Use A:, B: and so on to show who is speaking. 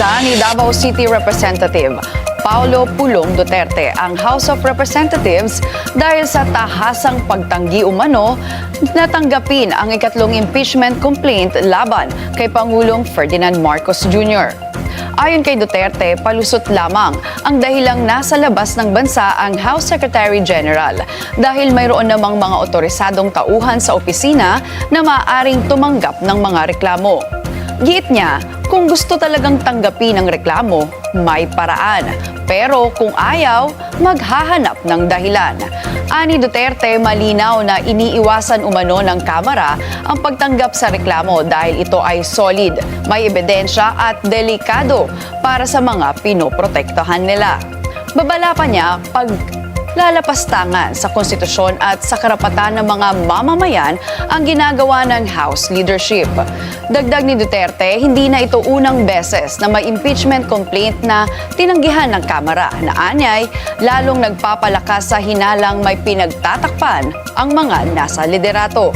A: Pinasa ni Davao City Representative Paulo Pulong Duterte ang House of Representatives dahil sa tahasang pagtanggi umano na tanggapin ang ikatlong impeachment complaint laban kay Pangulong Ferdinand Marcos Jr. Ayon kay Duterte, palusot lamang ang dahilang nasa labas ng bansa ang House Secretary General dahil mayroon namang mga otorisadong tauhan sa opisina na maaaring tumanggap ng mga reklamo. Giit niya, kung gusto talagang tanggapin ang reklamo, may paraan. Pero kung ayaw, maghahanap ng dahilan. Ani Duterte, malinaw na iniiwasan umano ng Kamara ang pagtanggap sa reklamo dahil ito ay solid, may ebidensya at delikado para sa mga pinoprotektahan nila. Babala pa niya paglalapastangan sa konstitusyon at sa karapatan ng mga mamamayan ang ginagawa ng House leadership. Dagdag ni Duterte, hindi na ito unang beses na may impeachment complaint na tinanggihan ng Kamara na anyay lalong nagpapalakas sa hinalang may pinagtatakpan ang mga nasa liderato.